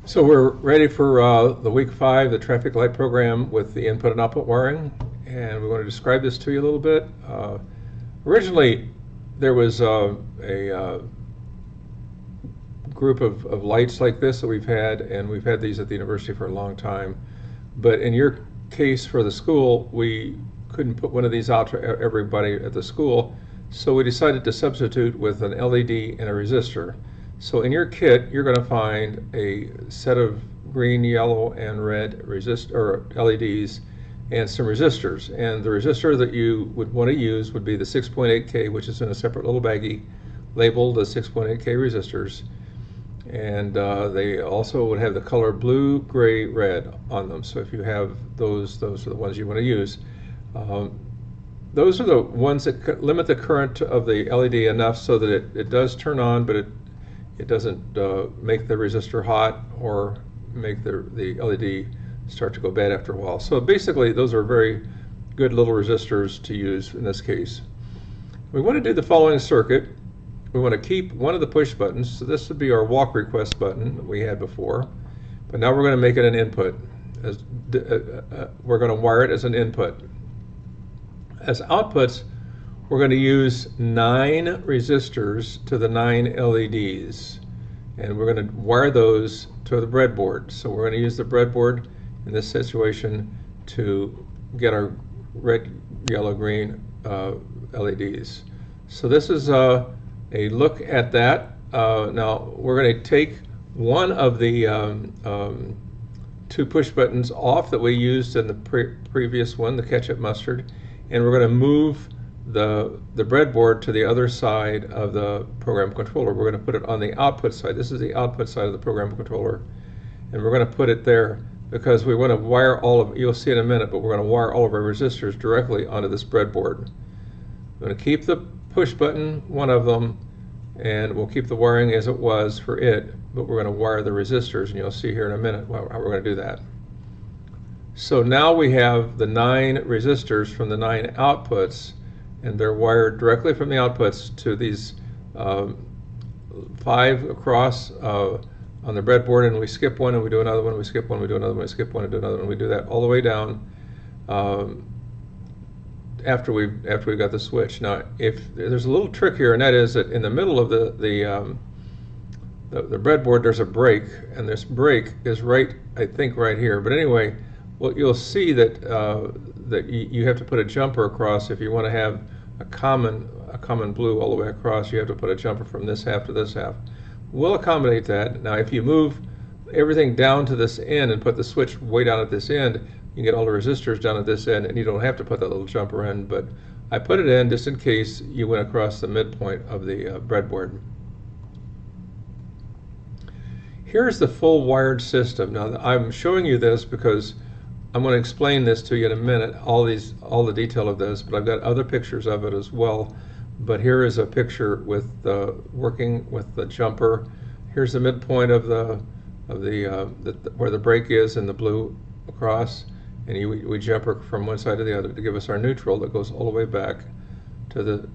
So we're ready for the week 5, the traffic light program with the input and output wiring, and we want to describe this to you a little bit. Originally, there was a group of lights like this that we've had, and we've had these at the university for a long time. But in your case for the school, we couldn't put one of these out to everybody at the school, so we decided to substitute with an LED and a resistor. So in your kit, you're going to find a set of green, yellow, and red LEDs and some resistors. And the resistor that you would want to use would be the 6.8K, which is in a separate little baggie labeled as 6.8K resistors. And they also would have the color blue, gray, red on them. So if you have those are the ones you want to use. Those are the ones that limit the current of the LED enough so that it does turn on, but it doesn't make the resistor hot or make the LED start to go bad after a while. So basically, those are very good little resistors to use in this case. We want to do the following circuit. We want to keep one of the push buttons. So this would be our walk request button that we had before. But now we're going to make it an input. We're going to wire it as an input. As outputs, we're going to use 9 resistors to the 9 LEDs, and we're going to wire those to the breadboard. So we're going to use the breadboard in this situation to get our red, yellow, green LEDs. So this is a look at that. Now we're going to take one of the 2 push buttons off that we used in the previous one, the ketchup mustard, and we're going to move the breadboard to the other side of the program controller. We're going to put it on the output side. This is the output side of the program controller, and we're going to put it there because we want to wire all of, you'll see in a minute, but we're going to wire all of our resistors directly onto this breadboard. We're going to keep the push button, one of them, and we'll keep the wiring as it was for it, but we're going to wire the resistors, and you'll see here in a minute how we're going to do that. So now we have the 9 resistors from the 9 outputs, and they're wired directly from the outputs to these 5 across on the breadboard, and we skip one and we do another one, we skip one, we do another one, we skip one and do another one. We do that all the way down after we've got the switch. Now, if there's a little trick here, and that is that in the middle of the breadboard there's a break, and this break is right, I think, right here. But anyway, well, you'll see that you have to put a jumper across if you want to have a common blue all the way across. You have to put a jumper from this half to this half. We'll accommodate that. Now, if you move everything down to this end and put the switch way down at this end, you can get all the resistors down at this end, and you don't have to put that little jumper in. But I put it in just in case you went across the midpoint of the breadboard. Here's the full wired system. Now, I'm showing you this because I'm going to explain this to you in a minute, all the detail of this, but I've got other pictures of it as well. But here is a picture with working with the jumper. Here's the midpoint of where the break is in the blue across, and we jumper from one side to the other to give us our neutral that goes all the way back to the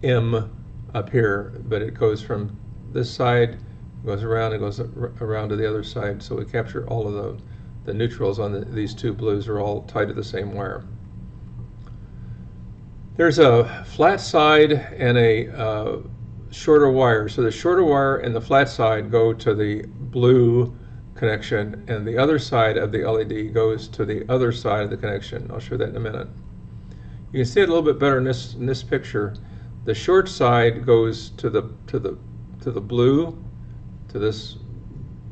M up here. But it goes from this side, goes around, and goes around to the other side. So we capture all of the neutrals on these 2 blues are all tied to the same wire. There's a flat side and a shorter wire. So the shorter wire and the flat side go to the blue connection, and the other side of the LED goes to the other side of the connection. I'll show that in a minute. You can see it a little bit better in this picture. The short side goes to the blue, to this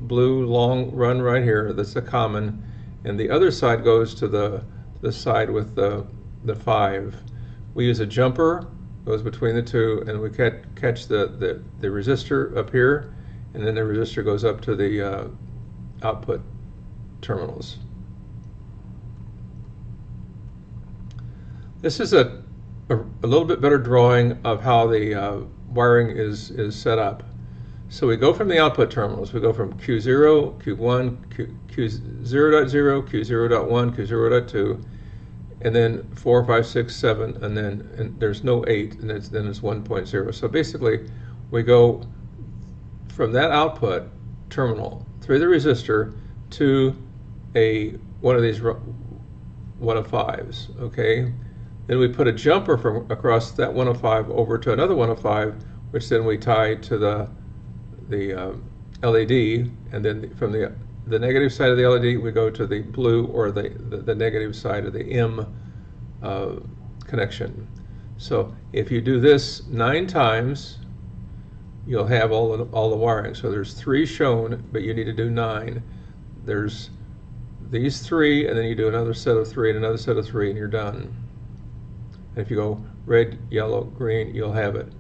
blue long run right here. That's the common, and the other side goes to the side with the 5. We use a jumper, goes between the 2, and we catch the resistor up here, and then the resistor goes up to the output terminals. This is a little bit better drawing of how the wiring is set up. So we go from the output terminals. We go from Q0, Q1, Q0.0, Q0.1, Q0.2, and then 4, 5, 6, 7, and then there's no 8, and then it's 1.0. So basically, we go from that output terminal through the resistor to one of these 105s, okay? Then we put a jumper from across that 105 over to another 105, which then we tie to the LED, and then from the negative side of the LED we go to the blue or the negative side of the M connection. So if you do this 9 times, you'll have all the wiring. So there's 3 shown, but you need to do 9. There's these 3, and then you do another set of 3 and another set of 3, and you're done. And if you go red, yellow, green, you'll have it.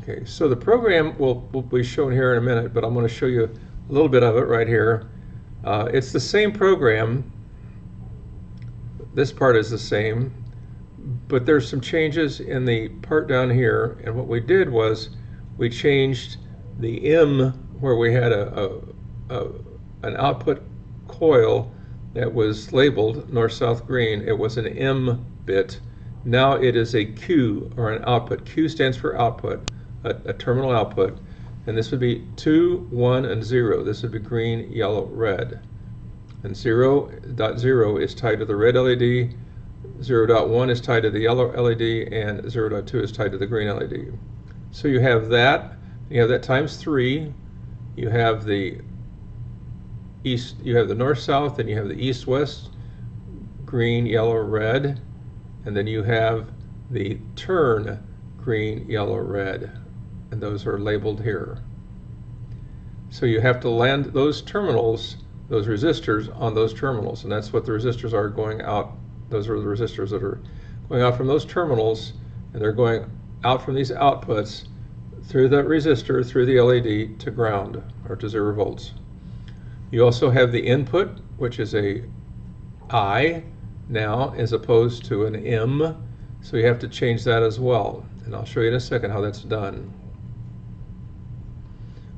Okay, so the program will be shown here in a minute, but I'm going to show you a little bit of it right here. It's the same program. This part is the same, but there's some changes in the part down here, and what we did was we changed the M where we had an output coil that was labeled north-south green. It was an M bit. Now it is a Q, or an output. Q stands for output, a terminal output, and this would be 2, 1, and 0. This would be green, yellow, red. And 0.0 is tied to the red LED, 0.1 is tied to the yellow LED, and 0.2 is tied to the green LED. So you have that times 3. You have the east, you have the north-south, and you have the east-west, green, yellow, red, and then you have the turn, green, yellow, red, and those are labeled here. So you have to land those terminals, those resistors, on those terminals, and that's what the resistors are going out. Those are the resistors that are going out from those terminals, and they're going out from these outputs through the resistor, through the LED, to ground, or to 0 volts. You also have the input, which is a I now, as opposed to an M, so you have to change that as well, and I'll show you in a second how that's done.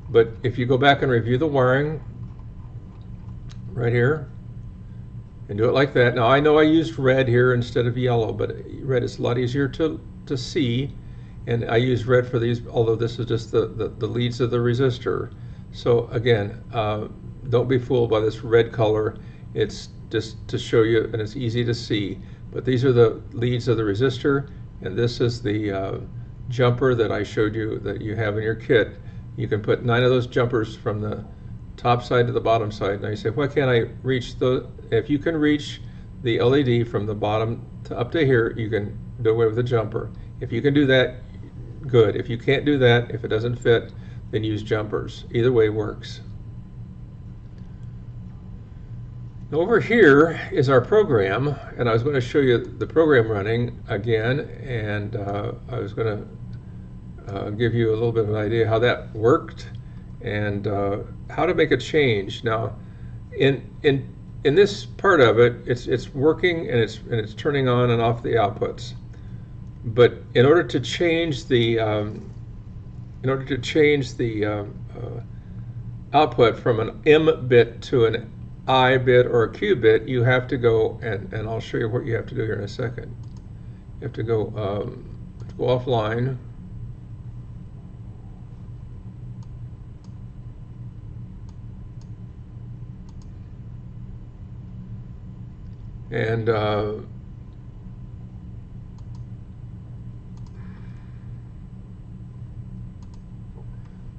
But if you go back and review the wiring right here, and do it like that. Now I know I used red here instead of yellow, but red is a lot easier to see, and I use red for these, although this is just the leads of the resistor. So again, don't be fooled by this red color. It's just to show you, and it's easy to see, but these are the leads of the resistor, and this is the jumper that I showed you that you have in your kit. You can put 9 of those jumpers from the top side to the bottom side. Now you say, why can't I reach the, if you can reach the LED from the bottom to up to here, you can do away with the jumper. If you can do that, good. If you can't do that, if it doesn't fit, then use jumpers. Either way works. Over here is our program, and I was going to show you the program running again, and I was going to give you a little bit of an idea how that worked and how to make a change. Now, in this part of it, it's working and it's turning on and off the outputs. But in order to change the output from an M bit to an I bit or a Q bit, you have to go, and I'll show you what you have to do here in a second. You have to go offline.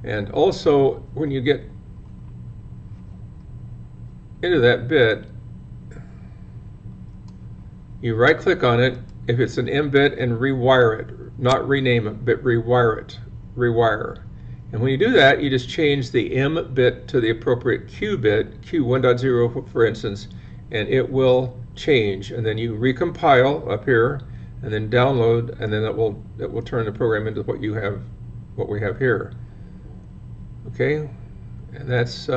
And also, when you get into that bit, you right click on it if it's an M bit and rewire it, not rename it, but rewire it, rewire. And when you do that, you just change the M bit to the appropriate Q bit, Q 1.0 for instance, and it will change. And then you recompile up here and then download, and then it will turn the program into what we have here. Okay, and that's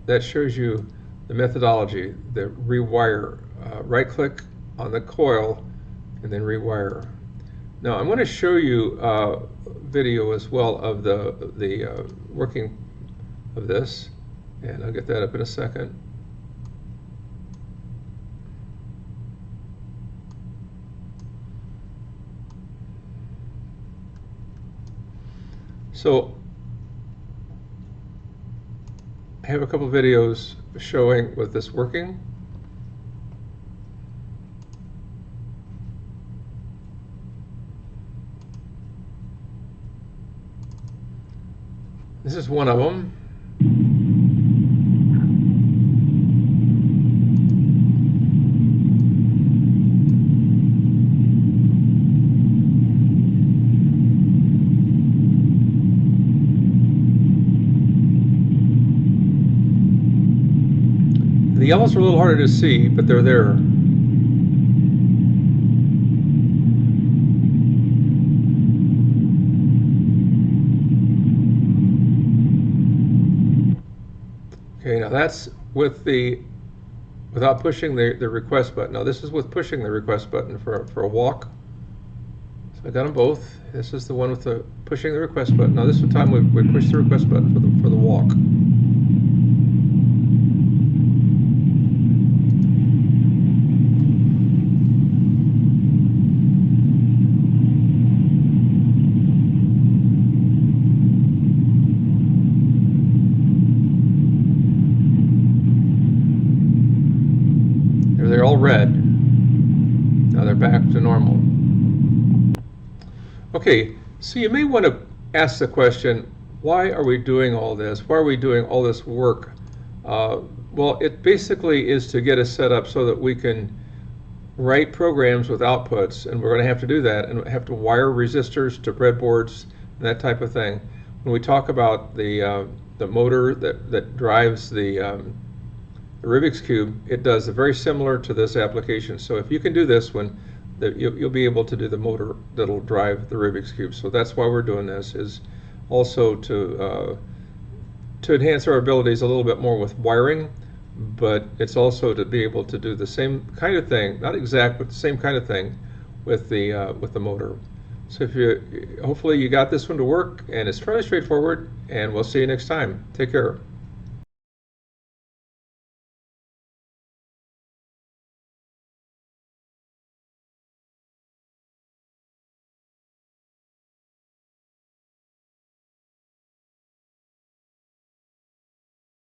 that shows you the methodology, the rewire. Right click on the coil and then rewire. Now I'm going to show you a video as well of the working of this, and I'll get that up in a second. So I have a couple videos showing with this working. This is one of them. The yellows are a little harder to see, but they're there. Okay, now that's without pushing the request button. Now this is with pushing the request button for a walk. So I got them both. This is the one with the pushing the request button. Now this is the time we push the request button for the walk. They're all red. Now they're back to normal. Okay, so you may want to ask the question, why are we doing all this? Why are we doing all this work? Well, it basically is to get us set up so that we can write programs with outputs, and we're going to have to do that, and have to wire resistors to breadboards and that type of thing. When we talk about the motor that drives the Rubik's Cube, it does very similar to this application. So if you can do this one, you'll be able to do the motor that'll drive the Rubik's Cube. So that's why we're doing this, is also to enhance our abilities a little bit more with wiring, but it's also to be able to do the same kind of thing, not exact, but the same kind of thing with the motor. So hopefully you got this one to work, and it's fairly straightforward, and we'll see you next time. Take care.